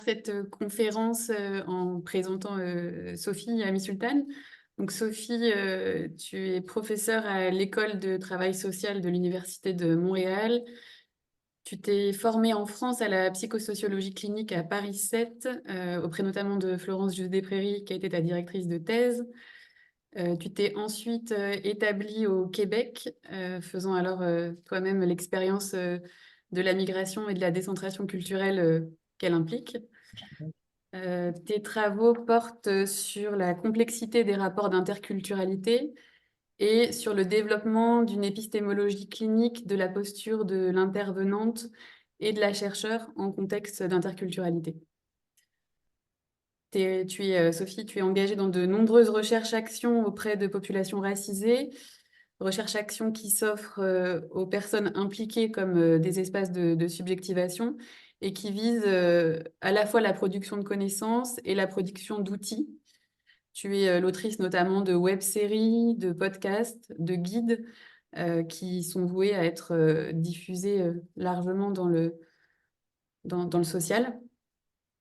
cette conférence en présentant Sophie Sultan. Donc Sophie, tu es professeure à l'école de travail social de l'Université de Montréal. Tu t'es formée en France à la psychosociologie clinique à Paris 7, auprès notamment de Florence Just-Despréries, qui a été ta directrice de thèse. Tu t'es ensuite établie au Québec, faisant alors toi-même l'expérience de la migration et de la décentration culturelle qu'elle implique. Tes travaux portent sur la complexité des rapports d'interculturalité et sur le développement d'une épistémologie clinique de la posture de l'intervenante et de la chercheure en contexte d'interculturalité. Sophie, tu es engagée dans de nombreuses recherches-actions auprès de populations racisées, recherches-actions qui s'offrent aux personnes impliquées comme des espaces de subjectivation et qui visent à la fois la production de connaissances et la production d'outils. Tu es l'autrice notamment de web-séries, de podcasts, de guides qui sont voués à être diffusés largement dans le social.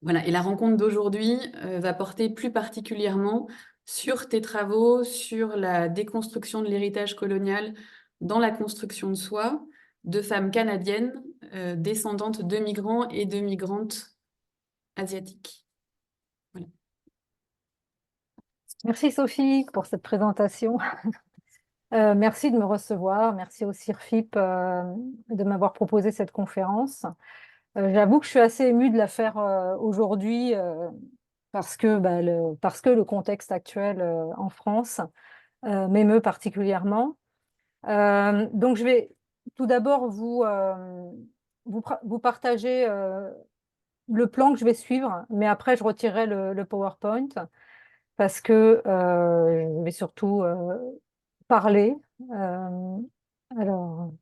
Voilà. Et la rencontre d'aujourd'hui va porter plus particulièrement sur tes travaux, sur la déconstruction de l'héritage colonial dans la construction de soi de femmes canadiennes descendantes de migrants et de migrantes asiatiques. Voilà. Merci Sophie pour cette présentation. Merci de me recevoir. Merci au CIRFIP de m'avoir proposé cette conférence. J'avoue que je suis assez émue de la faire aujourd'hui parce que le contexte actuel en France m'émeut particulièrement. Donc je vais tout d'abord vous partager le plan que je vais suivre, mais après je retirerai le PowerPoint parce que je vais surtout parler. Euh, alors,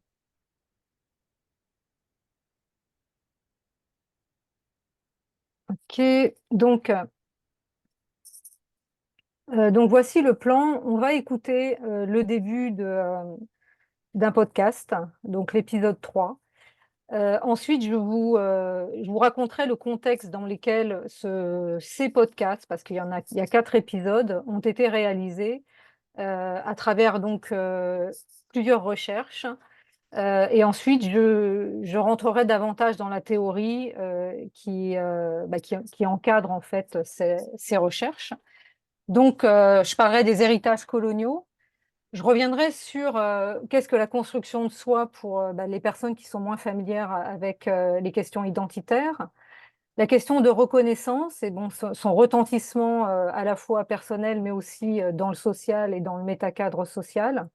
ok. Donc voici le plan. On va écouter le début d'un podcast, donc l'épisode 3. Ensuite, je vous raconterai le contexte dans lequel ces podcasts, parce il y a 4 épisodes, ont été réalisés à travers plusieurs recherches. Et ensuite, je rentrerai davantage dans la théorie qui encadre en fait ces recherches. Donc, je parlerai des héritages coloniaux. Je reviendrai sur qu'est-ce que la construction de soi pour les personnes qui sont moins familières avec les questions identitaires. La question de reconnaissance et son retentissement à la fois personnel, mais aussi dans le social et dans le métacadre social.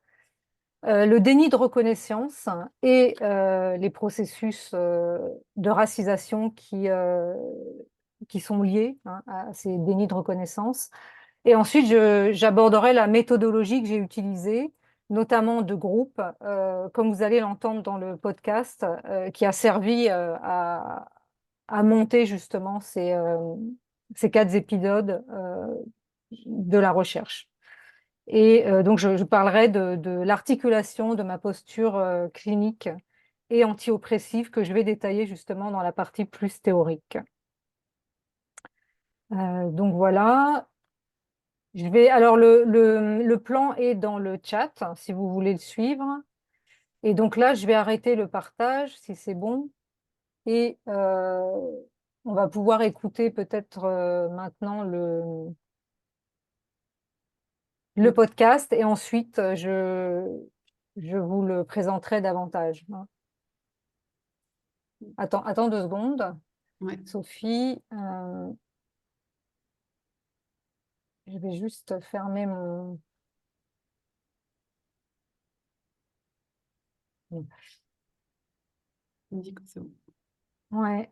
Le déni de reconnaissance et les processus de racisation qui sont liés à ces dénis de reconnaissance. Et ensuite, j'aborderai la méthodologie que j'ai utilisée, notamment de groupe, comme vous allez l'entendre dans le podcast, qui a servi à monter justement ces 4 épisodes de la recherche. Et donc, je parlerai de l'articulation de ma posture clinique et anti-oppressive que je vais détailler justement dans la partie plus théorique. Donc voilà. Alors, le plan est dans le chat, hein, si vous voulez le suivre. Et donc là, je vais arrêter le partage, si c'est bon. Et on va pouvoir écouter peut-être maintenant le podcast. Et ensuite, je vous le présenterai davantage, hein. Attends 2 secondes. Ouais. Sophie, je vais juste fermer mon... On dit que c'est bon. Ouais.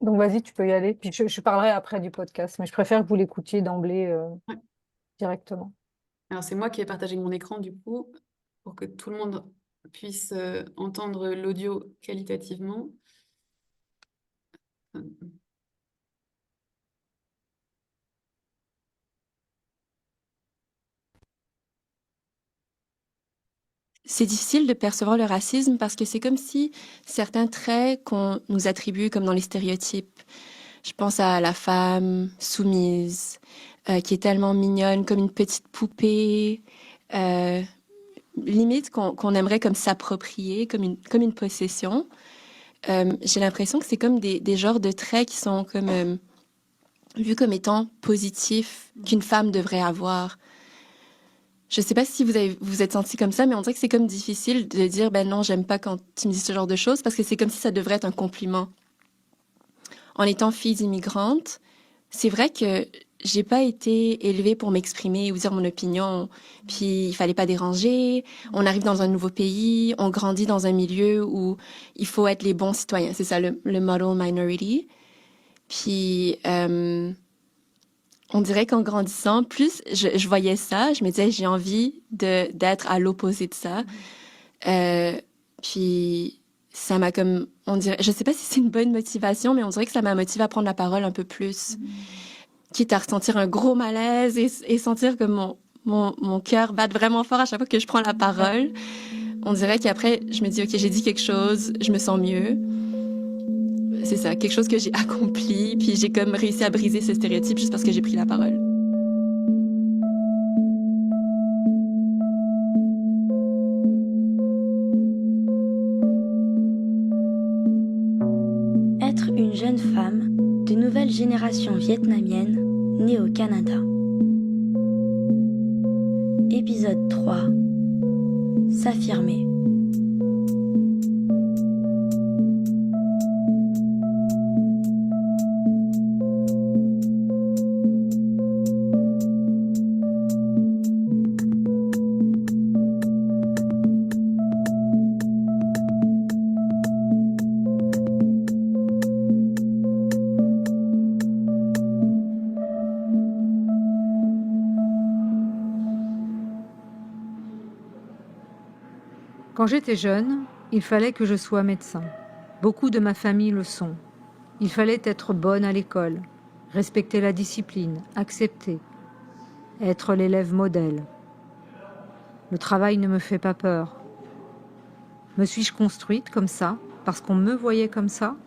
Donc vas-y, tu peux y aller. Puis je parlerai après du podcast, mais je préfère que vous l'écoutiez d'emblée Ouais. directement. Alors, c'est moi qui ai partagé mon écran, du coup, pour que tout le monde puisse entendre l'audio qualitativement. c'est difficile de percevoir le racisme parce que c'est comme si certains traits qu'on nous attribue comme dans les stéréotypes. Je pense à la femme soumise, qui est tellement mignonne, comme une petite poupée, euh, limite qu'on aimerait comme s'approprier, comme une possession. J'ai l'impression que c'est comme des genres de traits qui sont comme vus comme étant positifs qu'une femme devrait avoir. Je sais pas si vous êtes senti comme ça, mais on dirait que c'est comme difficile de dire, ben non, j'aime pas quand tu me dis ce genre de choses, parce que c'est comme si ça devrait être un compliment. En étant fille d'immigrante, c'est vrai que j'ai pas été élevée pour m'exprimer ou dire mon opinion. Puis il fallait pas déranger. On arrive dans un nouveau pays, on grandit dans un milieu où il faut être les bons citoyens. C'est ça le model minority. Puis on dirait qu'en grandissant, plus je voyais ça, je me disais j'ai envie d'être à l'opposé de ça. Euh, puis ça m'a comme, on dirait, je sais pas si c'est une bonne motivation, mais on dirait que ça m'a motivée à prendre la parole un peu plus, quitte à ressentir un gros malaise et sentir que mon cœur bat vraiment fort à chaque fois que je prends la parole. On dirait qu'après, je me dis, OK, j'ai dit quelque chose, je me sens mieux. C'est ça, quelque chose que j'ai accompli, puis j'ai comme réussi à briser ce stéréotype juste parce que j'ai pris la parole. Être une jeune femme de nouvelle génération vietnamienne née au Canada. Épisode 3. S'affirmer. Quand j'étais jeune, il fallait que je sois médecin. Beaucoup de ma famille le sont. Il fallait être bonne à l'école, respecter la discipline, accepter, être l'élève modèle. Le travail ne me fait pas peur. Me suis-je construite comme ça, parce qu'on me voyait comme ça?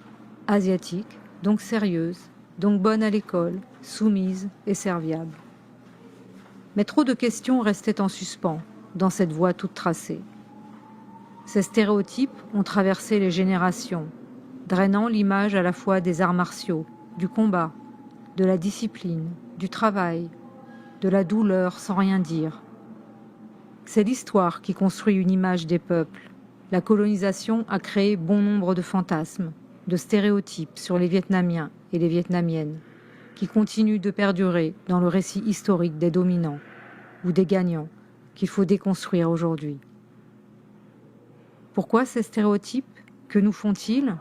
Asiatique, donc sérieuse, donc bonne à l'école, soumise et serviable. Mais trop de questions restaient en suspens dans cette voie toute tracée. Ces stéréotypes ont traversé les générations, drainant l'image à la fois des arts martiaux, du combat, de la discipline, du travail, de la douleur sans rien dire. C'est l'histoire qui construit une image des peuples. La colonisation a créé bon nombre de fantasmes, de stéréotypes sur les Vietnamiens et les Vietnamiennes, qui continuent de perdurer dans le récit historique des dominants ou des gagnants qu'il faut déconstruire aujourd'hui. Pourquoi ces stéréotypes? Que nous font-ils?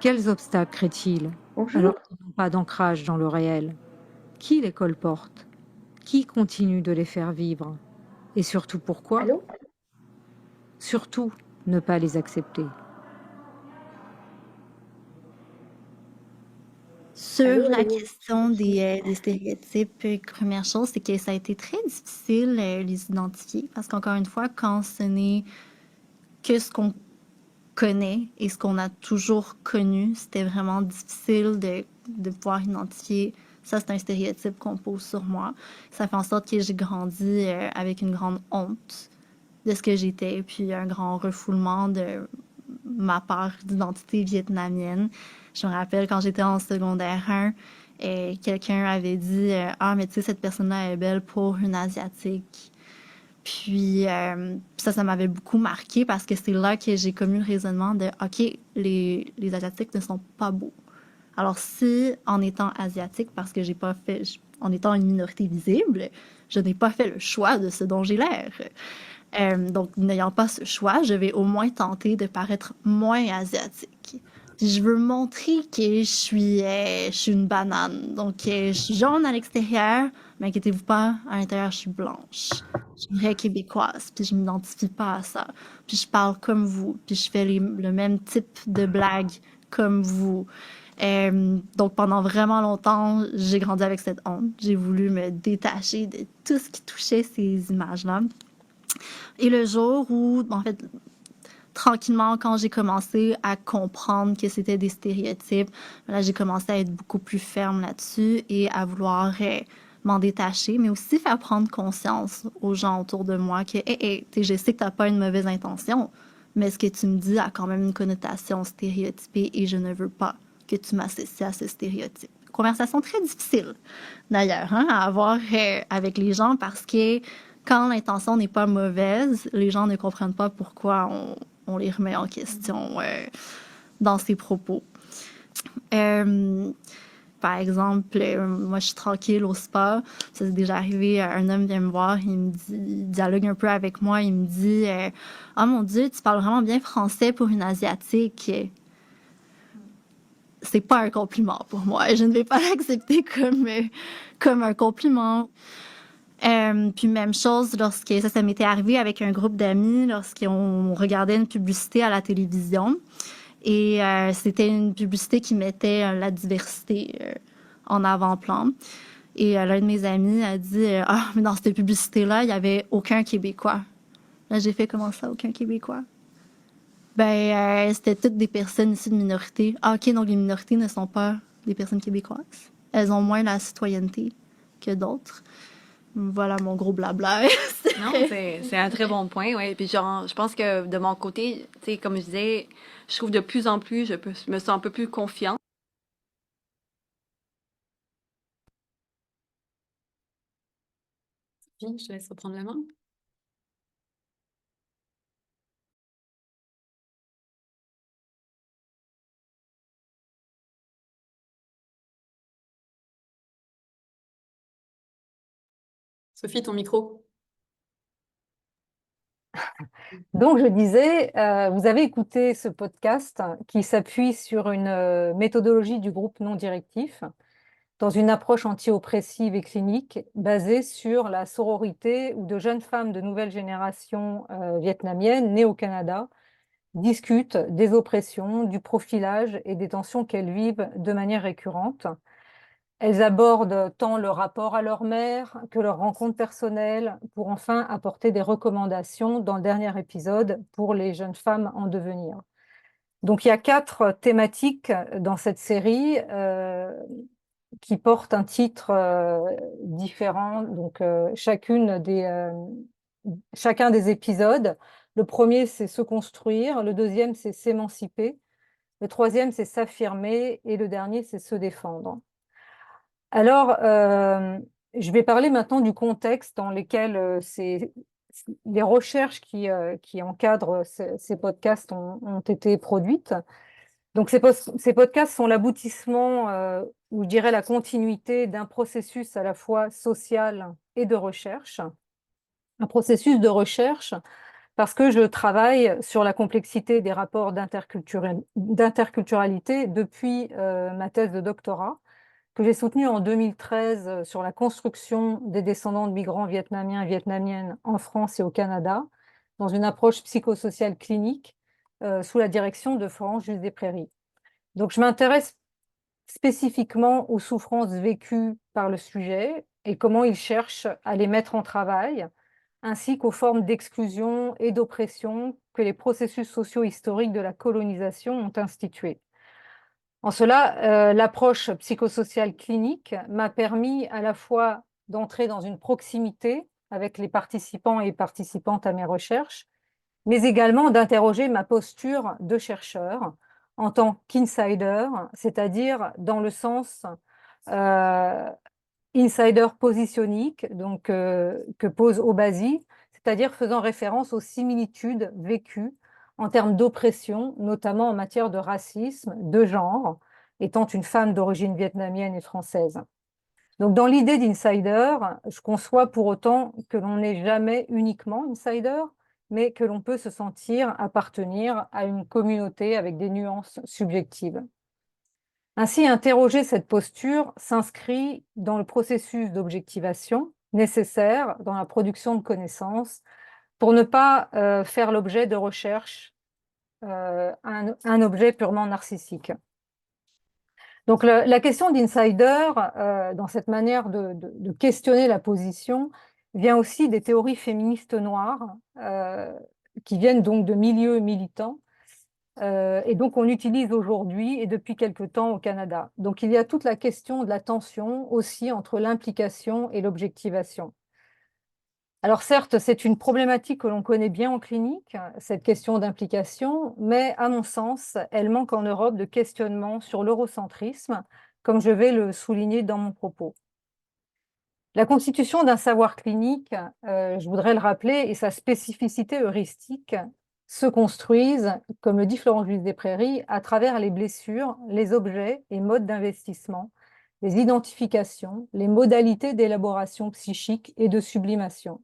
Quels obstacles créent-ils alors qu'ils n'ont pas d'ancrage dans le réel? Qui les colporte? Qui continue de les faire vivre? Et surtout pourquoi? Surtout ne pas les accepter. Sur la question des stéréotypes, première chose, c'est que ça a été très difficile les identifier parce qu'encore une fois, quand ce n'est que ce qu'on connaît et ce qu'on a toujours connu, c'était vraiment difficile de pouvoir identifier ça, c'est un stéréotype qu'on pose sur moi. Ça fait en sorte que j'ai grandi avec une grande honte de ce que j'étais, puis un grand refoulement de ma part d'identité vietnamienne. Je me rappelle quand j'étais en secondaire 1, quelqu'un avait dit ah, mais tu sais, cette personne-là est belle pour une Asiatique. Puis ça m'avait beaucoup marqué parce que c'est là que j'ai commis le raisonnement de OK, les Asiatiques ne sont pas beaux. Alors si, en étant asiatique, parce que j'ai pas fait, en étant une minorité visible, je n'ai pas fait le choix de ce dont j'ai l'air. Donc, n'ayant pas ce choix, je vais au moins tenter de paraître moins asiatique. Je veux montrer que je suis une banane. Donc, je suis jaune à l'extérieur, mais inquiétez-vous pas, à l'intérieur, je suis blanche. Je suis une vraie québécoise, puis je m'identifie pas à ça. Puis je parle comme vous, puis je fais le même type de blagues comme vous. Donc, pendant vraiment longtemps, j'ai grandi avec cette honte. J'ai voulu me détacher de tout ce qui touchait ces images-là. Et le jour où, en fait, tranquillement, quand j'ai commencé à comprendre que c'était des stéréotypes, là, j'ai commencé à être beaucoup plus ferme là-dessus et à vouloir m'en détacher, mais aussi faire prendre conscience aux gens autour de moi que, je sais que tu n'as pas une mauvaise intention, mais ce que tu me dis a quand même une connotation stéréotypée et je ne veux pas que tu m'associes à ce stéréotype. Conversation très difficile, d'ailleurs, hein, à avoir avec les gens parce que quand l'intention n'est pas mauvaise, les gens ne comprennent pas pourquoi on les remet en question dans ces propos. Par exemple, moi, je suis tranquille au spa. Ça s'est déjà arrivé, un homme vient me voir, il dialogue un peu avec moi, il me dit « Ah mon Dieu, tu parles vraiment bien français pour une Asiatique. » C'est pas un compliment pour moi. Je ne vais pas l'accepter comme un compliment. Puis même chose lorsque ça m'était arrivé avec un groupe d'amis lorsqu'on regardait une publicité à la télévision. Et c'était une publicité qui mettait la diversité en avant-plan. Et l'un de mes amis a dit « Ah, mais dans cette publicité-là, il n'y avait aucun Québécois. » Là, j'ai fait « Comment ça, aucun Québécois? » C'était toutes des personnes issues de minorités. Ah, OK, donc les minorités ne sont pas des personnes québécoises. Elles ont moins la citoyenneté que d'autres. Voilà mon gros blabla. Non, c'est un très bon point, ouais. Puis genre, je pense que de mon côté, tu sais, comme je disais, je trouve de plus en plus, me sens un peu plus confiante. Sophie, je te laisse reprendre la main. Sophie, ton micro. Donc, je disais, vous avez écouté ce podcast qui s'appuie sur une méthodologie du groupe non directif dans une approche anti-oppressive et clinique basée sur la sororité où de jeunes femmes de nouvelle génération vietnamiennes nées au Canada discutent des oppressions, du profilage et des tensions qu'elles vivent de manière récurrente. Elles abordent tant le rapport à leur mère que leurs rencontres personnelles pour enfin apporter des recommandations dans le dernier épisode pour les jeunes femmes en devenir. Donc il y a 4 thématiques dans cette série qui portent un titre différent. Donc chacun des épisodes. Le premier, c'est se construire. Le deuxième, c'est s'émanciper. Le troisième, c'est s'affirmer. Et le dernier, c'est se défendre. Alors, je vais parler maintenant du contexte dans lequel les recherches qui encadrent ces podcasts ont été produites. Donc, ces podcasts sont l'aboutissement, ou je dirais la continuité d'un processus à la fois social et de recherche. Un processus de recherche parce que je travaille sur la complexité des rapports d'interculturalité depuis ma thèse de doctorat, que j'ai soutenu en 2013 sur la construction des descendants de migrants vietnamiens et vietnamiennes en France et au Canada, dans une approche psychosociale clinique sous la direction de Florence Juste des Prairies. Donc, je m'intéresse spécifiquement aux souffrances vécues par le sujet et comment il cherche à les mettre en travail, ainsi qu'aux formes d'exclusion et d'oppression que les processus sociaux historiques de la colonisation ont instituées. En cela, l'approche psychosociale clinique m'a permis à la fois d'entrer dans une proximité avec les participants et participantes à mes recherches, mais également d'interroger ma posture de chercheur en tant qu'insider, c'est-à-dire dans le sens insider positionique, donc, que pose Obasi, c'est-à-dire faisant référence aux similitudes vécues en termes d'oppression, notamment en matière de racisme, de genre, étant une femme d'origine vietnamienne et française. Donc, dans l'idée d'insider, je conçois pour autant que l'on n'est jamais uniquement insider, mais que l'on peut se sentir appartenir à une communauté avec des nuances subjectives. Ainsi, interroger cette posture s'inscrit dans le processus d'objectivation nécessaire dans la production de connaissances pour ne pas faire l'objet de recherches, un objet purement narcissique. Donc, la question d'insider, dans cette manière de questionner la position, vient aussi des théories féministes noires, qui viennent donc de milieux militants, et donc on utilise aujourd'hui et depuis quelque temps au Canada. Donc il y a toute la question de la tension aussi entre l'implication et l'objectivation. Alors certes, c'est une problématique que l'on connaît bien en clinique, cette question d'implication, mais à mon sens, elle manque en Europe de questionnement sur l'eurocentrisme, comme je vais le souligner dans mon propos. La constitution d'un savoir clinique, je voudrais le rappeler, et sa spécificité heuristique se construisent, comme le dit Florence Jules des Prairies, à travers les blessures, les objets et modes d'investissement, les identifications, les modalités d'élaboration psychique et de sublimation.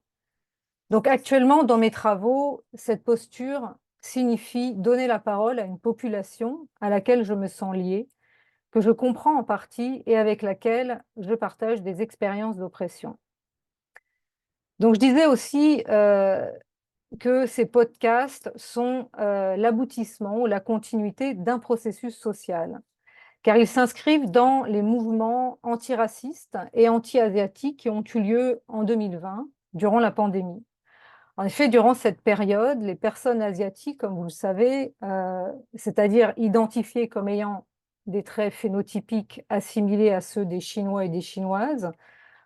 Donc actuellement, dans mes travaux, cette posture signifie donner la parole à une population à laquelle je me sens liée, que je comprends en partie et avec laquelle je partage des expériences d'oppression. Donc je disais aussi que ces podcasts sont l'aboutissement ou la continuité d'un processus social, car ils s'inscrivent dans les mouvements antiracistes et anti-asiatiques qui ont eu lieu en 2020, durant la pandémie. En effet, durant cette période, les personnes asiatiques, comme vous le savez, c'est-à-dire identifiées comme ayant des traits phénotypiques assimilés à ceux des Chinois et des Chinoises,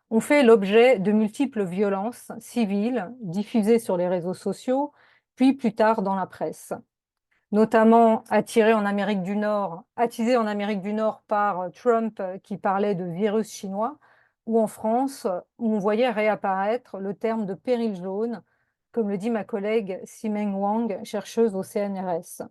ont fait l'objet de multiples violences civiles diffusées sur les réseaux sociaux, puis plus tard dans la presse, notamment attisées en Amérique du Nord par Trump qui parlait de virus chinois, ou en France où on voyait réapparaître le terme de péril jaune, comme le dit ma collègue Ximeng Wang, chercheuse au CNRS.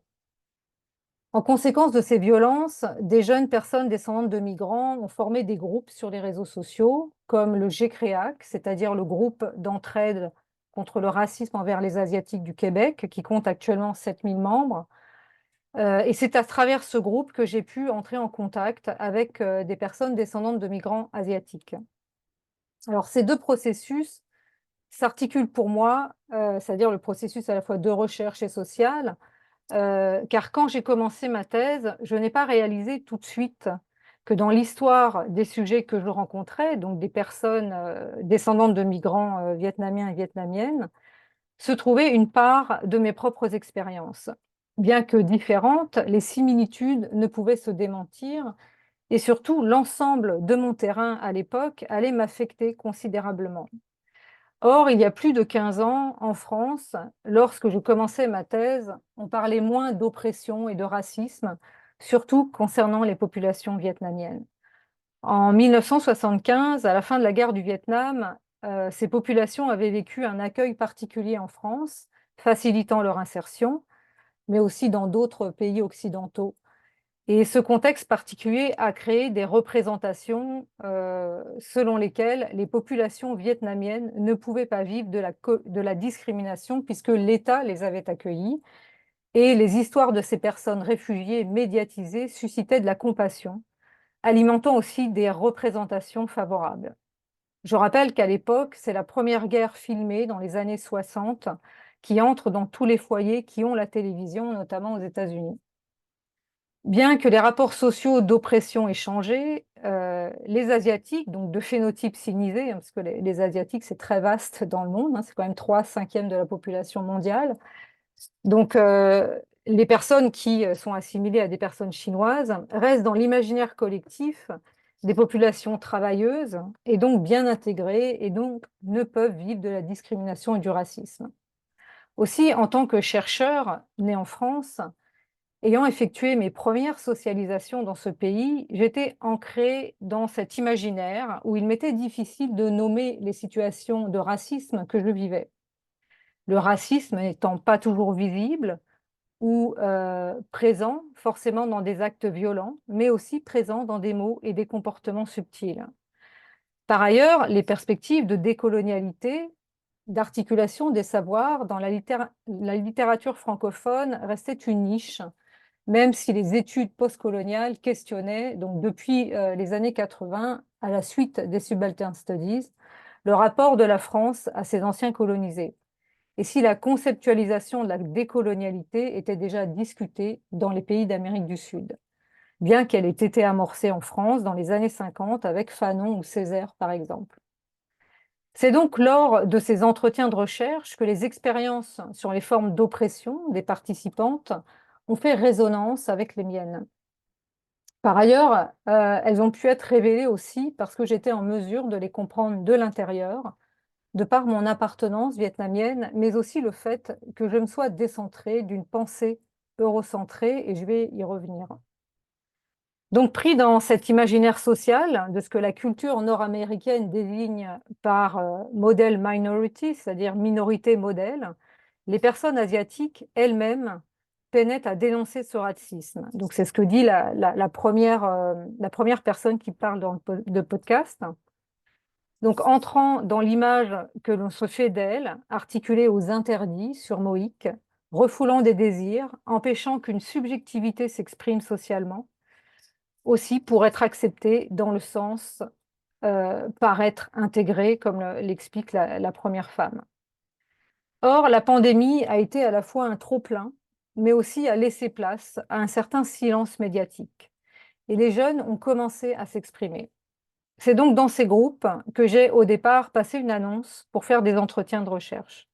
En conséquence de ces violences, des jeunes personnes descendantes de migrants ont formé des groupes sur les réseaux sociaux, comme le GCREAC, c'est-à-dire le groupe d'entraide contre le racisme envers les Asiatiques du Québec, qui compte actuellement 7000 membres. Et c'est à travers ce groupe que j'ai pu entrer en contact avec des personnes descendantes de migrants asiatiques. Alors, ces deux processus s'articulent pour moi, c'est-à-dire le processus à la fois de recherche et social, car quand j'ai commencé ma thèse, je n'ai pas réalisé tout de suite que dans l'histoire des sujets que je rencontrais, donc des personnes descendantes de migrants vietnamiens et vietnamiennes, se trouvait une part de mes propres expériences. Bien que différentes, les similitudes ne pouvaient se démentir et surtout l'ensemble de mon terrain à l'époque allait m'affecter considérablement. Or, il y a plus de 15 ans, en France, lorsque je commençais ma thèse, on parlait moins d'oppression et de racisme, surtout concernant les populations vietnamiennes. En 1975, à la fin de la guerre du Vietnam, ces populations avaient vécu un accueil particulier en France, facilitant leur insertion, mais aussi dans d'autres pays occidentaux. Et ce contexte particulier a créé des représentations selon lesquelles les populations vietnamiennes ne pouvaient pas vivre de la discrimination puisque l'État les avait accueillis. Et les histoires de ces personnes réfugiées médiatisées suscitaient de la compassion, alimentant aussi des représentations favorables. Je rappelle qu'à l'époque, c'est la première guerre filmée dans les années 60 qui entre dans tous les foyers qui ont la télévision, notamment aux États-Unis. Bien que les rapports sociaux d'oppression aient changé, les Asiatiques, donc de phénotype sinisé, parce que les Asiatiques, c'est très vaste dans le monde, c'est quand même 3/5 de la population mondiale. Donc, les personnes qui sont assimilées à des personnes chinoises restent dans l'imaginaire collectif des populations travailleuses et donc bien intégrées et donc ne peuvent vivre de la discrimination et du racisme. Aussi, en tant que chercheur né en France, ayant effectué mes premières socialisations dans ce pays, j'étais ancrée dans cet imaginaire où il m'était difficile de nommer les situations de racisme que je vivais. Le racisme n'étant pas toujours visible ou présent forcément dans des actes violents, mais aussi présent dans des mots et des comportements subtils. Par ailleurs, les perspectives de décolonialité, d'articulation des savoirs dans la littérature francophone restaient une niche, même si les études postcoloniales questionnaient, donc depuis les années 80, à la suite des Subaltern Studies, le rapport de la France à ses anciens colonisés, et si la conceptualisation de la décolonialité était déjà discutée dans les pays d'Amérique du Sud, bien qu'elle ait été amorcée en France dans les années 50 avec Fanon ou Césaire, par exemple. C'est donc lors de ces entretiens de recherche que les expériences sur les formes d'oppression des participantes ont fait résonance avec les miennes. Par ailleurs, elles ont pu être révélées aussi parce que j'étais en mesure de les comprendre de l'intérieur, de par mon appartenance vietnamienne, mais aussi le fait que je me sois décentrée d'une pensée eurocentrée, et je vais y revenir. Donc, pris dans cet imaginaire social de ce que la culture nord-américaine désigne par model minority, c'est-à-dire minorité modèle, les personnes asiatiques elles-mêmes peinaient à dénoncer ce racisme. Donc, c'est ce que dit la première personne qui parle dans le podcast. Donc, entrant dans l'image que l'on se fait d'elle, articulée aux interdits sur Moïque, refoulant des désirs, empêchant qu'une subjectivité s'exprime socialement, aussi pour être acceptée dans le sens par être intégrée, comme l'explique la première femme. Or, la pandémie a été à la fois un trop-plein, mais aussi a laissé place à un certain silence médiatique. Et les jeunes ont commencé à s'exprimer. C'est donc dans ces groupes que j'ai au départ passé une annonce pour faire des entretiens de recherche.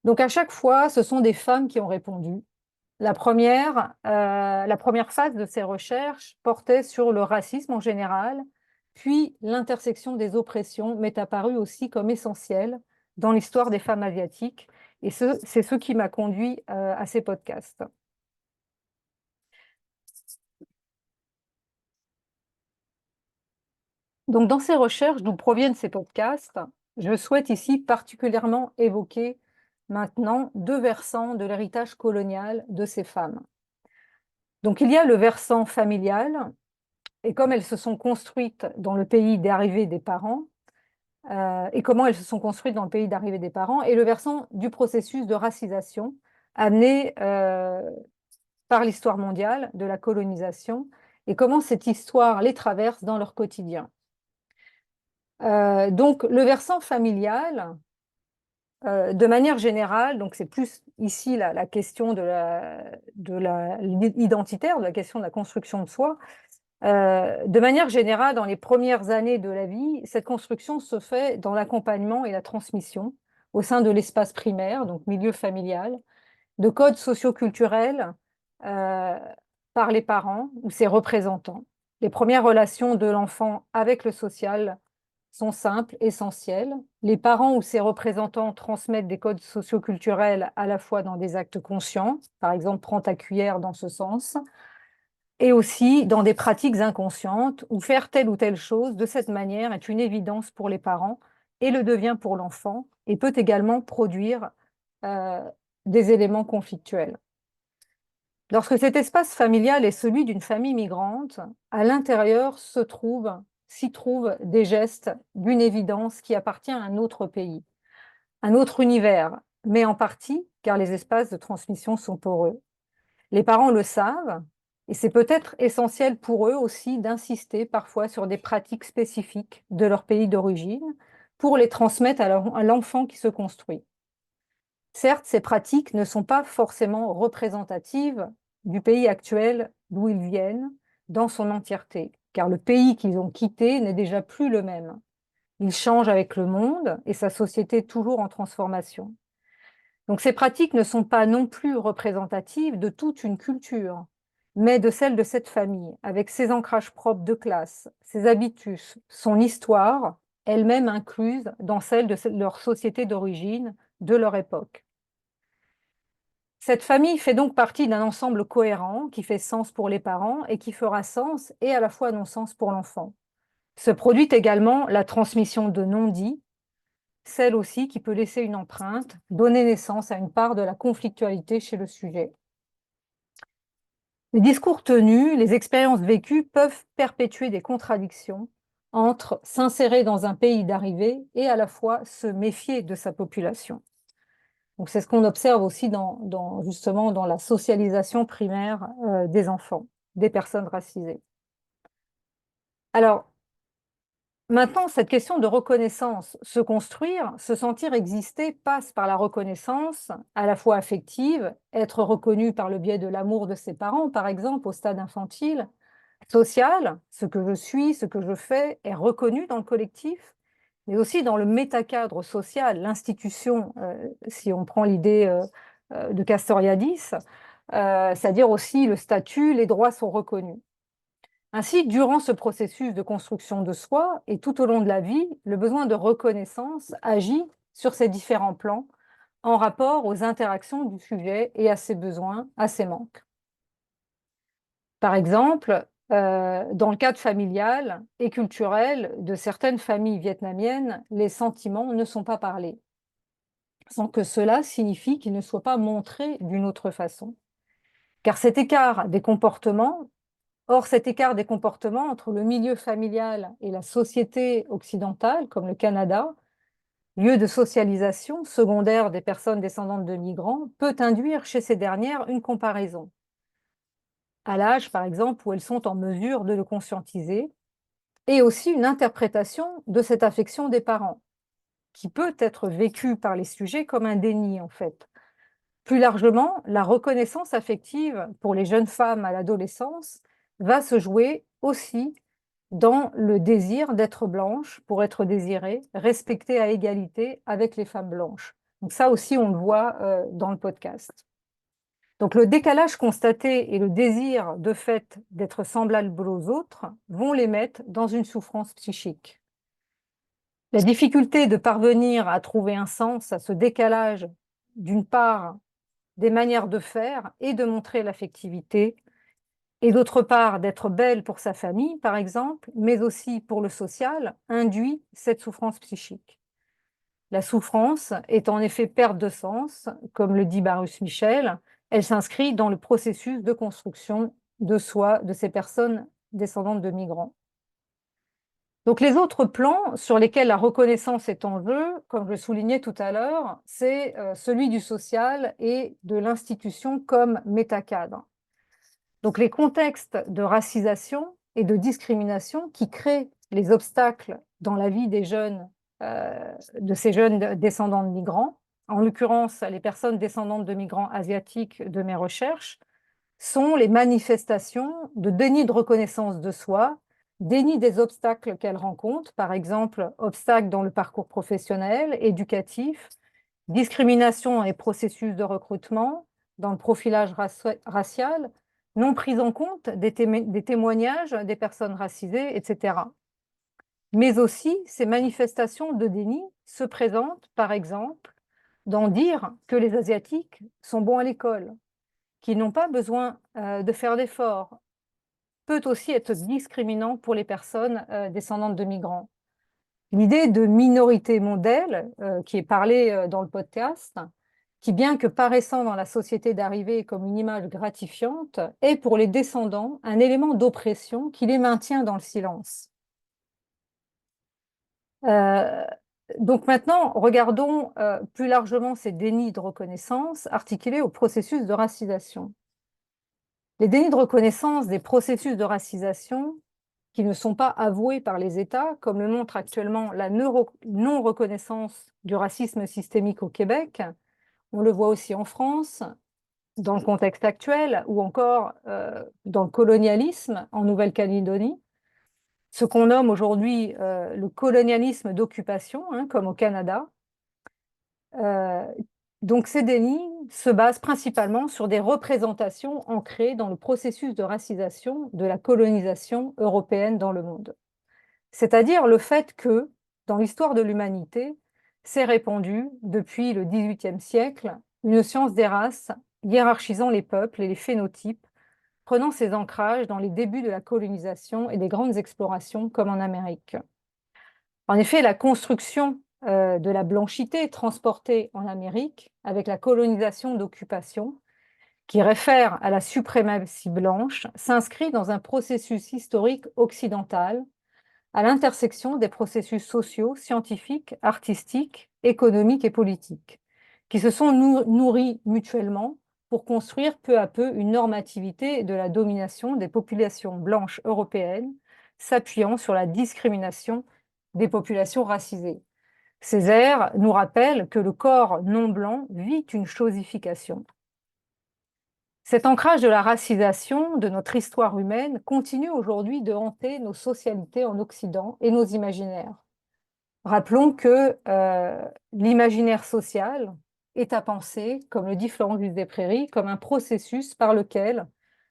Donc à chaque fois, ce sont des femmes qui ont répondu. La première phase de ces recherches portait sur le racisme en général, puis l'intersection des oppressions m'est apparue aussi comme essentielle dans l'histoire des femmes asiatiques, et c'est ce qui m'a conduit à ces podcasts. Donc, dans ces recherches, d'où proviennent ces podcasts, je souhaite ici particulièrement évoquer maintenant deux versants de l'héritage colonial de ces femmes. Donc, il y a le versant familial, et comme elles se sont construites dans le pays d'arrivée des parents, et comment elles se sont construites dans le pays d'arrivée des parents, et le versant du processus de racisation amené par l'histoire mondiale de la colonisation, et comment cette histoire les traverse dans leur quotidien. Donc, le versant familial, de manière générale, donc c'est plus ici la question identitaire, de la question de la construction de soi. De manière générale, dans les premières années de la vie, cette construction se fait dans l'accompagnement et la transmission au sein de l'espace primaire, donc milieu familial, de codes socioculturels par les parents ou ses représentants. Les premières relations de l'enfant avec le social sont simples, essentielles. Les parents ou ses représentants transmettent des codes socioculturels à la fois dans des actes conscients, par exemple, prends ta cuillère dans ce sens, et aussi dans des pratiques inconscientes où faire telle ou telle chose de cette manière est une évidence pour les parents et le devient pour l'enfant, et peut également produire des éléments conflictuels. Lorsque cet espace familial est celui d'une famille migrante, à l'intérieur s'y trouvent des gestes d'une évidence qui appartient à un autre pays, un autre univers, mais en partie car les espaces de transmission sont poreux. Les parents le savent, et c'est peut-être essentiel pour eux aussi d'insister parfois sur des pratiques spécifiques de leur pays d'origine pour les transmettre à l'enfant qui se construit. Certes, ces pratiques ne sont pas forcément représentatives du pays actuel d'où ils viennent dans son entièreté, car le pays qu'ils ont quitté n'est déjà plus le même. Il change avec le monde et sa société toujours en transformation. Donc ces pratiques ne sont pas non plus représentatives de toute une culture, mais de celle de cette famille, avec ses ancrages propres de classe, ses habitus, son histoire, elle-même incluse dans celle de leur société d'origine, de leur époque. Cette famille fait donc partie d'un ensemble cohérent qui fait sens pour les parents et qui fera sens et à la fois non-sens pour l'enfant. Se produit également la transmission de non-dits, celle aussi qui peut laisser une empreinte, donner naissance à une part de la conflictualité chez le sujet. Les discours tenus, les expériences vécues peuvent perpétuer des contradictions entre s'insérer dans un pays d'arrivée et à la fois se méfier de sa population. Donc c'est ce qu'on observe aussi justement dans la socialisation primaire des enfants, des personnes racisées. Alors, maintenant, cette question de reconnaissance, se construire, se sentir exister, passe par la reconnaissance à la fois affective, être reconnu par le biais de l'amour de ses parents, par exemple, au stade infantile, sociale, ce que je suis, ce que je fais est reconnu dans le collectif, mais aussi dans le métacadre social, l'institution, si on prend l'idée de Castoriadis, c'est-à-dire aussi le statut, les droits sont reconnus. Ainsi, durant ce processus de construction de soi et tout au long de la vie, le besoin de reconnaissance agit sur ces différents plans en rapport aux interactions du sujet et à ses besoins, à ses manques. Par exemple, dans le cadre familial et culturel de certaines familles vietnamiennes, les sentiments ne sont pas parlés, sans que cela signifie qu'ils ne soient pas montrés d'une autre façon. Car cet écart des comportements, cet écart des comportements entre le milieu familial et la société occidentale, comme le Canada, lieu de socialisation secondaire des personnes descendantes de migrants, peut induire chez ces dernières une comparaison, à l'âge par exemple où elles sont en mesure de le conscientiser, et aussi une interprétation de cette affection des parents, qui peut être vécue par les sujets comme un déni en fait. Plus largement, la reconnaissance affective pour les jeunes femmes à l'adolescence va se jouer aussi dans le désir d'être blanche pour être désirée, respectée à égalité avec les femmes blanches. Donc ça aussi, on le voit dans le podcast. Donc le décalage constaté et le désir de fait d'être semblable aux autres vont les mettre dans une souffrance psychique. La difficulté de parvenir à trouver un sens à ce décalage, d'une part, des manières de faire et de montrer l'affectivité, et d'autre part, d'être belle pour sa famille, par exemple, mais aussi pour le social, induit cette souffrance psychique. La souffrance est en effet perte de sens, comme le dit Barus Michel, elle s'inscrit dans le processus de construction de soi de ces personnes descendantes de migrants. Donc les autres plans sur lesquels la reconnaissance est en jeu, comme je le soulignais tout à l'heure, c'est celui du social et de l'institution comme métacadre. Donc les contextes de racisation et de discrimination qui créent les obstacles dans la vie des jeunes, de ces jeunes descendants de migrants, en l'occurrence les personnes descendantes de migrants asiatiques de mes recherches, sont les manifestations de déni de reconnaissance de soi, déni des obstacles qu'elles rencontrent, par exemple obstacles dans le parcours professionnel, éducatif, discrimination dans les processus de recrutement, dans le profilage racial, non prise en compte des témoignages des personnes racisées, etc. Mais aussi, ces manifestations de déni se présentent, par exemple, dans dire que les Asiatiques sont bons à l'école, qu'ils n'ont pas besoin de faire d'efforts, peut aussi être discriminant pour les personnes descendantes de migrants. L'idée de minorité modèle, qui est parlée dans le podcast, qui, bien que paraissant dans la société d'arrivée comme une image gratifiante, est pour les descendants un élément d'oppression qui les maintient dans le silence. Donc maintenant, regardons plus largement ces dénis de reconnaissance articulés au processus de racisation. Les dénis de reconnaissance des processus de racisation qui ne sont pas avoués par les États, comme le montre actuellement la non-reconnaissance du racisme systémique au Québec. On le voit aussi en France, dans le contexte actuel, ou encore dans le colonialisme en Nouvelle-Calédonie, ce qu'on nomme aujourd'hui le colonialisme d'occupation, comme au Canada. Donc ces dénis se basent principalement sur des représentations ancrées dans le processus de racisation de la colonisation européenne dans le monde. C'est-à-dire le fait que, dans l'histoire de l'humanité, s'est répandue, depuis le XVIIIe siècle, une science des races hiérarchisant les peuples et les phénotypes, prenant ses ancrages dans les débuts de la colonisation et des grandes explorations comme en Amérique. En effet, la construction de la blanchité transportée en Amérique avec la colonisation d'occupation, qui réfère à la suprématie blanche, s'inscrit dans un processus historique occidental à l'intersection des processus sociaux, scientifiques, artistiques, économiques et politiques, qui se sont nourris mutuellement pour construire peu à peu une normativité de la domination des populations blanches européennes, s'appuyant sur la discrimination des populations racisées. Ces ères nous rappellent que le corps non blanc vit une chosification. Cet ancrage de la racisation de notre histoire humaine continue aujourd'hui de hanter nos socialités en Occident et nos imaginaires. Rappelons que l'imaginaire social est à penser, comme le dit Florence Desprairies, comme un processus par lequel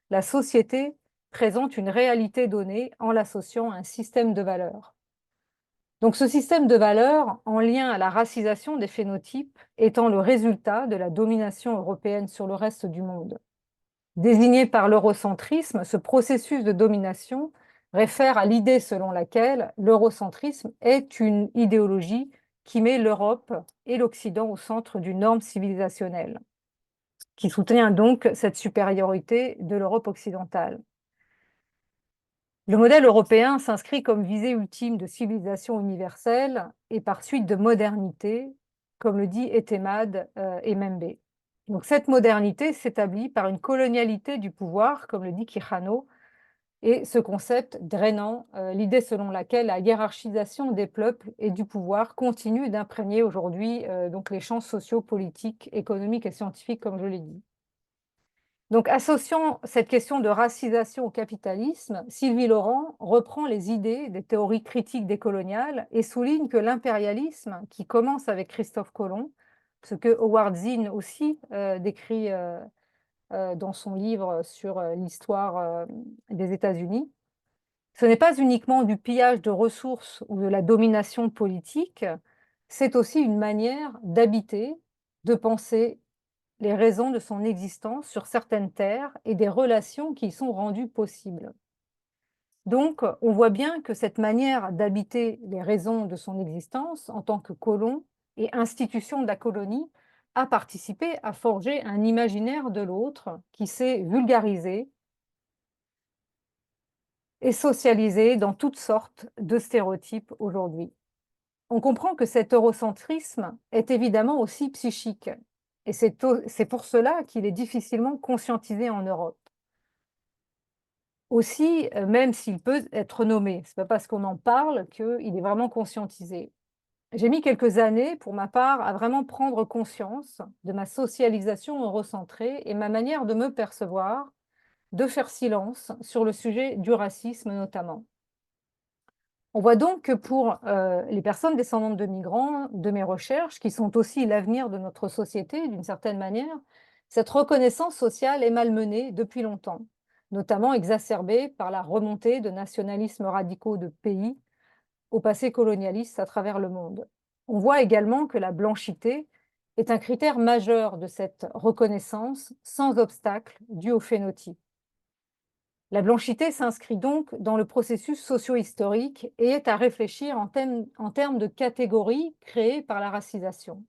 la société présente une réalité donnée en l'associant à un système de valeurs. Donc ce système de valeurs, en lien à la racisation des phénotypes, étant le résultat de la domination européenne sur le reste du monde. Désigné par l'eurocentrisme, ce processus de domination réfère à l'idée selon laquelle l'eurocentrisme est une idéologie qui met l'Europe et l'Occident au centre d'une norme civilisationnelle, qui soutient donc cette supériorité de l'Europe occidentale. Le modèle européen s'inscrit comme visée ultime de civilisation universelle et par suite de modernité, comme le dit Etemad et Membe. Donc cette modernité s'établit par une colonialité du pouvoir, comme le dit Quijano, et ce concept drainant l'idée selon laquelle la hiérarchisation des peuples et du pouvoir continue d'imprégner aujourd'hui donc les champs sociaux, politiques, économiques et scientifiques, comme je l'ai dit. Donc, associant cette question de racisation au capitalisme, Sylvie Laurent reprend les idées des théories critiques décoloniales et souligne que l'impérialisme, qui commence avec Christophe Colomb, ce que Howard Zinn aussi décrit dans son livre sur l'histoire des États-Unis, ce n'est pas uniquement du pillage de ressources ou de la domination politique, c'est aussi une manière d'habiter, de penser les raisons de son existence sur certaines terres et des relations qui y sont rendues possibles. Donc, on voit bien que cette manière d'habiter les raisons de son existence en tant que colon et institution de la colonie a participé à forger un imaginaire de l'autre qui s'est vulgarisé et socialisé dans toutes sortes de stéréotypes aujourd'hui. On comprend que cet eurocentrisme est évidemment aussi psychique, et c'est pour cela qu'il est difficilement conscientisé en Europe. Aussi, même s'il peut être nommé, ce n'est pas parce qu'on en parle qu'il est vraiment conscientisé. J'ai mis quelques années, pour ma part, à vraiment prendre conscience de ma socialisation eurocentrée et ma manière de me percevoir, de faire silence sur le sujet du racisme notamment. On voit donc que pour les personnes descendantes de migrants, de mes recherches, qui sont aussi l'avenir de notre société d'une certaine manière, cette reconnaissance sociale est malmenée depuis longtemps, notamment exacerbée par la remontée de nationalismes radicaux de pays au passé colonialiste à travers le monde. On voit également que la blanchité est un critère majeur de cette reconnaissance sans obstacle dû au phénotype. La blanchité s'inscrit donc dans le processus socio-historique et est à réfléchir en termes de catégories créées par la racisation.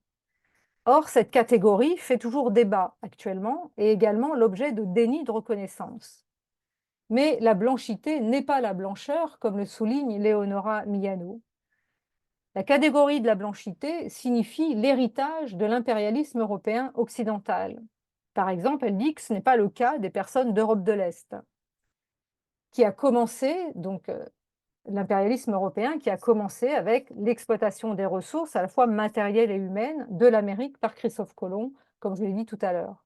Or, cette catégorie fait toujours débat actuellement et également l'objet de déni de reconnaissance. Mais la blanchité n'est pas la blancheur, comme le souligne Leonora Miano. La catégorie de la blanchité signifie l'héritage de l'impérialisme européen occidental. Par exemple, elle dit que ce n'est pas le cas des personnes d'Europe de l'Est, qui a commencé, donc l'impérialisme européen, qui a commencé avec l'exploitation des ressources à la fois matérielles et humaines de l'Amérique par Christophe Colomb, comme je l'ai dit tout à l'heure.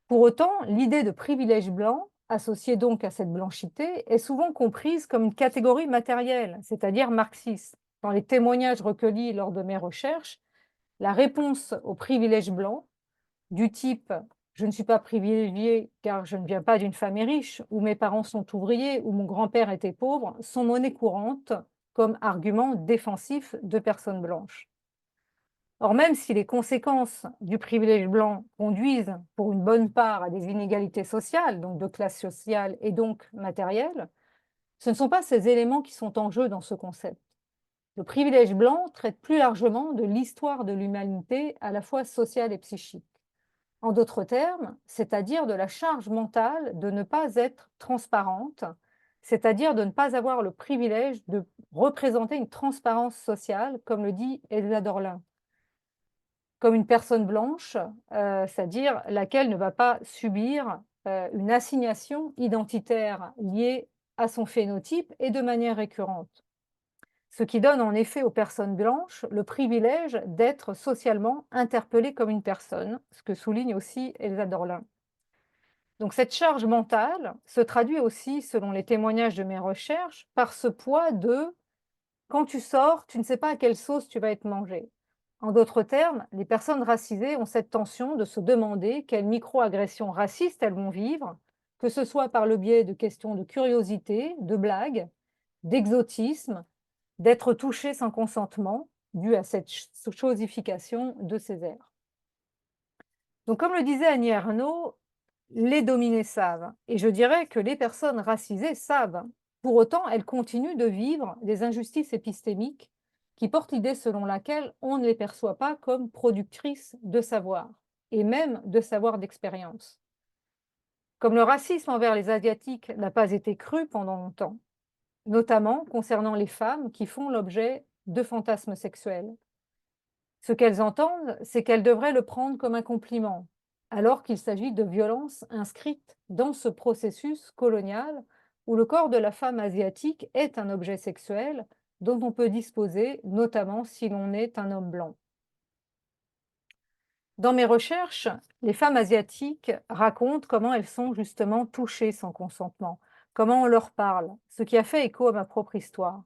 Pour autant, l'idée de privilège blanc, associée donc à cette blanchité, est souvent comprise comme une catégorie matérielle, c'est-à-dire marxiste. Dans les témoignages recueillis lors de mes recherches, la réponse au privilège blanc, du type « je ne suis pas privilégié car je ne viens pas d'une famille riche, ou mes parents sont ouvriers, ou mon grand-père était pauvre », sont monnaie courante comme argument défensif de personnes blanches. Or, même si les conséquences du privilège blanc conduisent pour une bonne part à des inégalités sociales, donc de classe sociale et donc matérielle, ce ne sont pas ces éléments qui sont en jeu dans ce concept. Le privilège blanc traite plus largement de l'histoire de l'humanité à la fois sociale et psychique. En d'autres termes, c'est-à-dire de la charge mentale de ne pas être transparente, c'est-à-dire de ne pas avoir le privilège de représenter une transparence sociale, comme le dit Elsa Dorlin, comme une personne blanche, c'est-à-dire laquelle ne va pas subir une assignation identitaire liée à son phénotype et de manière récurrente. Ce qui donne en effet aux personnes blanches le privilège d'être socialement interpellées comme une personne, ce que souligne aussi Elsa Dorlin. Donc cette charge mentale se traduit aussi, selon les témoignages de mes recherches, par ce poids de quand tu sors, tu ne sais pas à quelle sauce tu vas être mangé. En d'autres termes, les personnes racisées ont cette tension de se demander quelles micro-agressions racistes elles vont vivre, que ce soit par le biais de questions de curiosité, de blagues, d'exotisme, d'être touchées sans consentement, dû à cette chosification de ces airs. Donc, comme le disait Annie Ernaux, les dominés savent, et je dirais que les personnes racisées savent. Pour autant, elles continuent de vivre des injustices épistémiques qui portent l'idée selon laquelle on ne les perçoit pas comme productrices de savoir, et même de savoir d'expérience. Comme le racisme envers les Asiatiques n'a pas été cru pendant longtemps, notamment concernant les femmes qui font l'objet de fantasmes sexuels. Ce qu'elles entendent, c'est qu'elles devraient le prendre comme un compliment, alors qu'il s'agit de violences inscrites dans ce processus colonial où le corps de la femme asiatique est un objet sexuel dont on peut disposer, notamment si l'on est un homme blanc. Dans mes recherches, les femmes asiatiques racontent comment elles sont justement touchées sans consentement, comment on leur parle, ce qui a fait écho à ma propre histoire.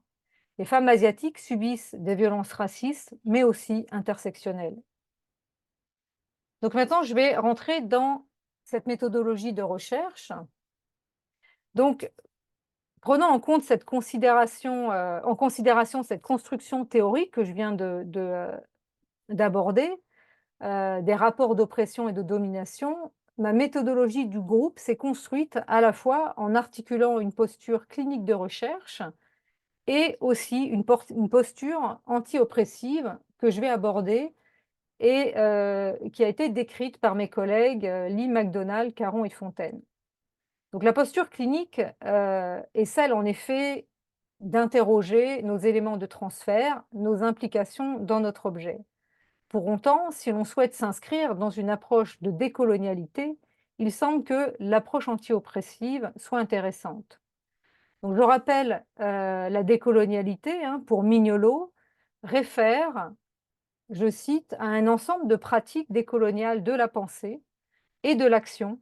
Les femmes asiatiques subissent des violences racistes, mais aussi intersectionnelles. Donc maintenant, je vais rentrer dans cette méthodologie de recherche. Donc, prenant en compte cette considération, en considération cette construction théorique que je viens d'aborder, des rapports d'oppression et de domination, ma méthodologie du groupe s'est construite à la fois en articulant une posture clinique de recherche et aussi une posture anti-oppressive que je vais aborder et qui a été décrite par mes collègues Lee McDonald, Caron et Fontaine. Donc la posture clinique est celle en effet d'interroger nos éléments de transfert, nos implications dans notre objet. Pour autant, si l'on souhaite s'inscrire dans une approche de décolonialité, il semble que l'approche anti-oppressive soit intéressante. Donc je rappelle, la décolonialité, hein, pour Mignolo, réfère, je cite, à un ensemble de pratiques décoloniales de la pensée et de l'action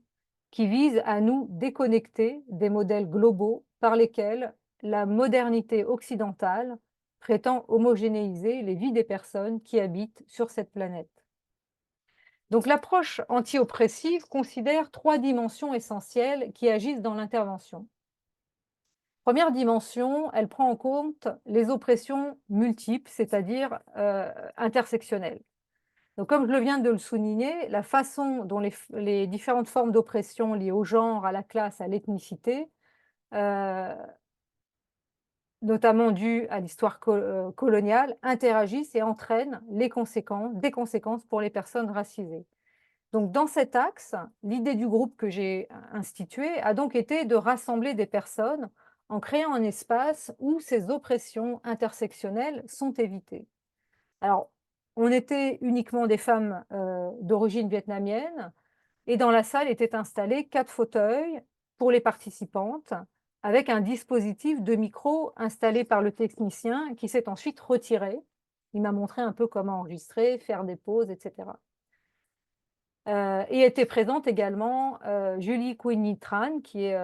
qui visent à nous déconnecter des modèles globaux par lesquels la modernité occidentale prétend homogénéiser les vies des personnes qui habitent sur cette planète. Donc l'approche anti-oppressive considère 3 dimensions essentielles qui agissent dans l'intervention. Première dimension, elle prend en compte les oppressions multiples, c'est-à-dire intersectionnelles. Donc, comme je viens de le souligner, la façon dont les différentes formes d'oppression liées au genre, à la classe, à l'ethnicité, notamment dues à l'histoire coloniale, interagissent et entraînent des conséquences pour les personnes racisées. Donc, dans cet axe, l'idée du groupe que j'ai institué a donc été de rassembler des personnes en créant un espace où ces oppressions intersectionnelles sont évitées. Alors, on était uniquement des femmes d'origine vietnamienne et dans la salle étaient installés 4 fauteuils pour les participantes avec un dispositif de micro installé par le technicien qui s'est ensuite retiré. Il m'a montré un peu comment enregistrer, faire des pauses, etc. Et était présente également Julie Queenie Tran, qui est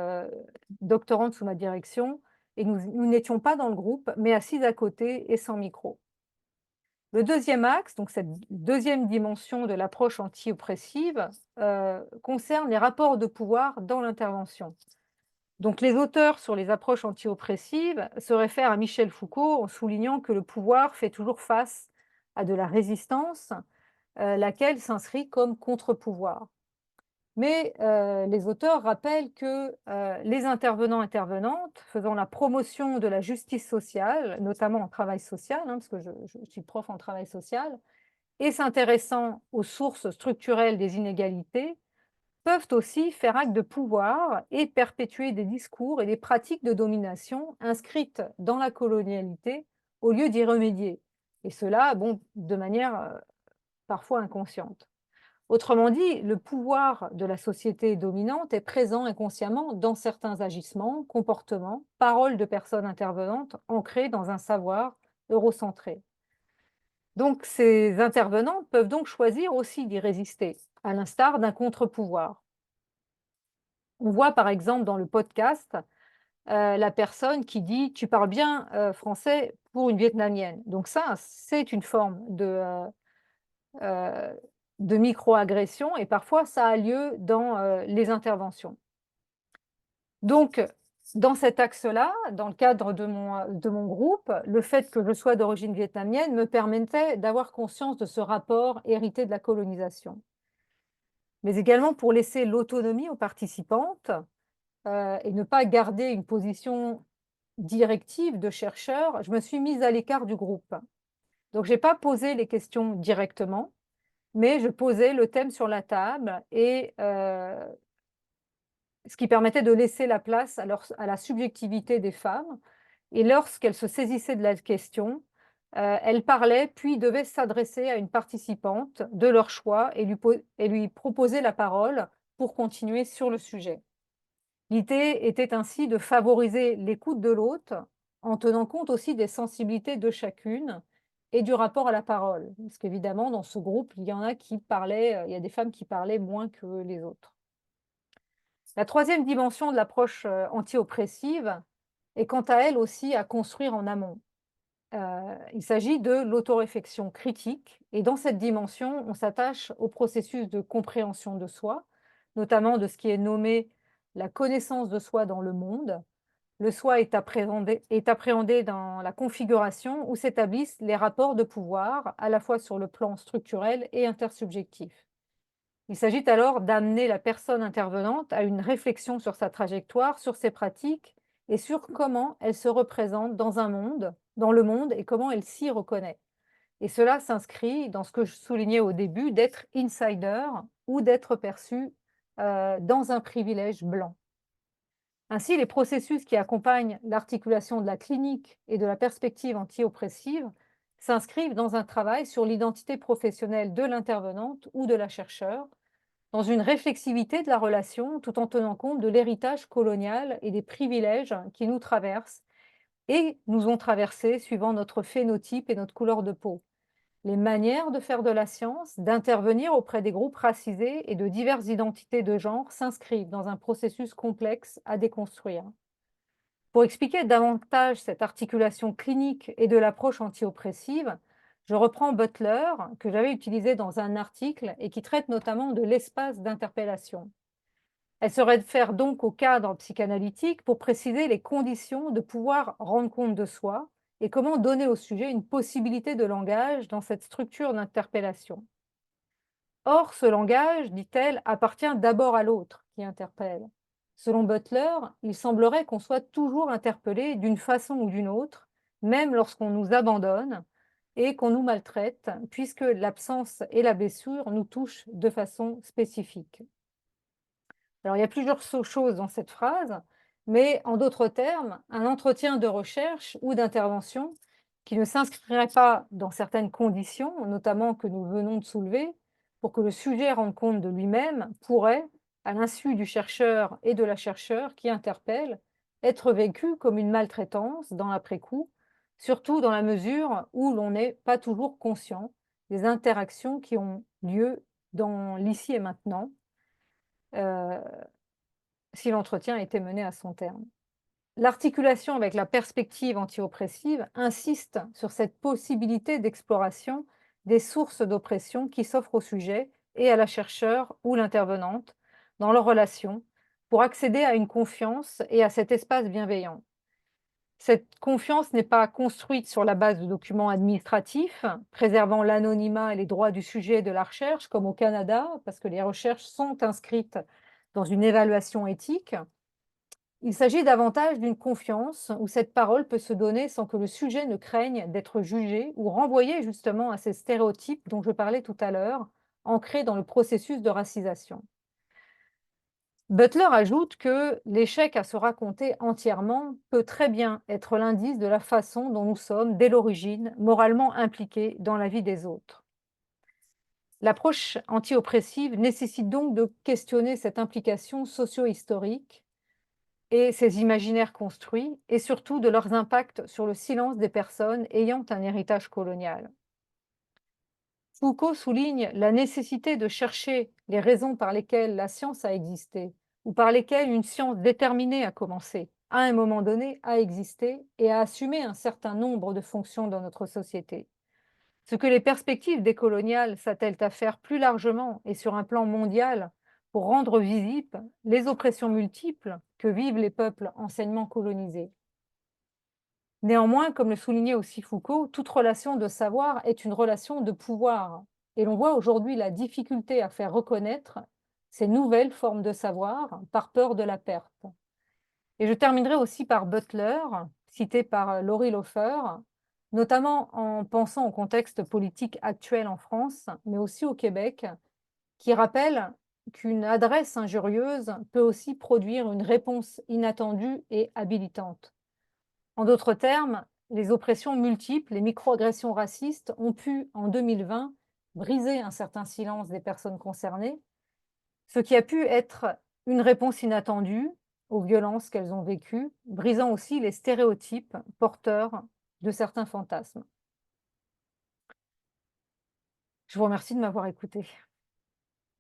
doctorante sous ma direction, et nous n'étions pas dans le groupe, mais assises à côté et sans micro. Le deuxième axe, donc cette deuxième dimension de l'approche anti-oppressive, concerne les rapports de pouvoir dans l'intervention. Donc les auteurs sur les approches anti-oppressives se réfèrent à Michel Foucault en soulignant que le pouvoir fait toujours face à de la résistance, laquelle s'inscrit comme contre-pouvoir. Mais les auteurs rappellent que les intervenantes faisant la promotion de la justice sociale, notamment en travail social, hein, parce que je suis prof en travail social, et s'intéressant aux sources structurelles des inégalités, peuvent aussi faire acte de pouvoir et perpétuer des discours et des pratiques de domination inscrites dans la colonialité au lieu d'y remédier. Et cela, bon, de manière parfois inconsciente. Autrement dit, le pouvoir de la société dominante est présent inconsciemment dans certains agissements, comportements, paroles de personnes intervenantes ancrées dans un savoir eurocentré. Donc ces intervenantes peuvent donc choisir aussi d'y résister, à l'instar d'un contre-pouvoir. On voit par exemple dans le podcast la personne qui dit « Tu parles bien français, pour une Vietnamienne. Donc ça, c'est une forme de micro-agression et parfois ça a lieu dans les interventions. Donc, dans cet axe-là, dans le cadre de mon groupe, le fait que je sois d'origine vietnamienne me permettait d'avoir conscience de ce rapport hérité de la colonisation. Mais également pour laisser l'autonomie aux participantes et ne pas garder une position directive de chercheur, je me suis mise à l'écart du groupe. Donc, je n'ai pas posé les questions directement, mais je posais le thème sur la table et ce qui permettait de laisser la place à la subjectivité des femmes. Et lorsqu'elles se saisissaient de la question, elles parlaient, puis devaient s'adresser à une participante de leur choix et lui proposer la parole pour continuer sur le sujet. L'idée était ainsi de favoriser l'écoute de l'autre en tenant compte aussi des sensibilités de chacune et du rapport à la parole. Parce qu'évidemment, dans ce groupe, il y en a qui parlaient, il y a des femmes qui parlaient moins que les autres. La troisième dimension de l'approche anti-oppressive est quant à elle aussi à construire en amont. Il s'agit de l'autoréflexion critique et dans cette dimension, on s'attache au processus de compréhension de soi, notamment de ce qui est nommé la connaissance de soi dans le monde. Le soi est appréhendé dans la configuration où s'établissent les rapports de pouvoir, à la fois sur le plan structurel et intersubjectif. Il s'agit alors d'amener la personne intervenante à une réflexion sur sa trajectoire, sur ses pratiques et sur comment elle se représente dans le monde et comment elle s'y reconnaît. Et cela s'inscrit dans ce que je soulignais au début, d'être insider ou d'être perçu dans un privilège blanc. Ainsi, les processus qui accompagnent l'articulation de la clinique et de la perspective anti-oppressive s'inscrivent dans un travail sur l'identité professionnelle de l'intervenante ou de la chercheure, dans une réflexivité de la relation tout en tenant compte de l'héritage colonial et des privilèges qui nous traversent et nous ont traversés suivant notre phénotype et notre couleur de peau. Les manières de faire de la science, d'intervenir auprès des groupes racisés et de diverses identités de genre s'inscrivent dans un processus complexe à déconstruire. Pour expliquer davantage cette articulation clinique et de l'approche anti-oppressive, je reprends Butler, que j'avais utilisé dans un article et qui traite notamment de l'espace d'interpellation. Elle se réfère donc au cadre psychanalytique pour préciser les conditions de pouvoir rendre compte de soi et comment donner au sujet une possibilité de langage dans cette structure d'interpellation. Or, ce langage, dit-elle, appartient d'abord à l'autre qui interpelle. Selon Butler, il semblerait qu'on soit toujours interpellé d'une façon ou d'une autre, même lorsqu'on nous abandonne et qu'on nous maltraite, puisque l'absence et la blessure nous touchent de façon spécifique. Alors, il y a plusieurs choses dans cette phrase, mais en d'autres termes, un entretien de recherche ou d'intervention qui ne s'inscrirait pas dans certaines conditions, notamment que nous venons de soulever, pour que le sujet rende compte de lui-même, pourrait, à l'insu du chercheur et de la chercheure qui interpelle, être vécu comme une maltraitance dans l'après-coup, surtout dans la mesure où l'on n'est pas toujours conscient des interactions qui ont lieu dans l'ici et maintenant, si l'entretien a été mené à son terme. L'articulation avec la perspective anti-oppressive insiste sur cette possibilité d'exploration des sources d'oppression qui s'offrent au sujet et à la chercheure ou l'intervenante dans leur relation pour accéder à une confiance et à cet espace bienveillant. Cette confiance n'est pas construite sur la base de documents administratifs, préservant l'anonymat et les droits du sujet et de la recherche, comme au Canada, parce que les recherches sont inscrites dans une évaluation éthique. Il s'agit davantage d'une confiance où cette parole peut se donner sans que le sujet ne craigne d'être jugé ou renvoyé justement à ces stéréotypes dont je parlais tout à l'heure, ancrés dans le processus de racisation. Butler ajoute que l'échec à se raconter entièrement peut très bien être l'indice de la façon dont nous sommes, dès l'origine, moralement impliqués dans la vie des autres. L'approche anti-oppressive nécessite donc de questionner cette implication socio-historique et ces imaginaires construits, et surtout de leurs impacts sur le silence des personnes ayant un héritage colonial. Foucault souligne la nécessité de chercher les raisons par lesquelles la science a existé, ou par lesquelles une science déterminée a commencé, à un moment donné, a existé et a assumé un certain nombre de fonctions dans notre société. Ce que les perspectives décoloniales s'attellent à faire plus largement et sur un plan mondial pour rendre visibles les oppressions multiples que vivent les peuples anciennement colonisés. Néanmoins, comme le soulignait aussi Foucault, toute relation de savoir est une relation de pouvoir. Et l'on voit aujourd'hui la difficulté à faire reconnaître ces nouvelles formes de savoir par peur de la perte. Et je terminerai aussi par Butler, cité par Laurie Lofer, notamment en pensant au contexte politique actuel en France, mais aussi au Québec, qui rappelle qu'une adresse injurieuse peut aussi produire une réponse inattendue et habilitante. En d'autres termes, les oppressions multiples, les microagressions racistes ont pu, en 2020, briser un certain silence des personnes concernées, ce qui a pu être une réponse inattendue aux violences qu'elles ont vécues, brisant aussi les stéréotypes porteurs de certains fantasmes. Je vous remercie de m'avoir écoutée.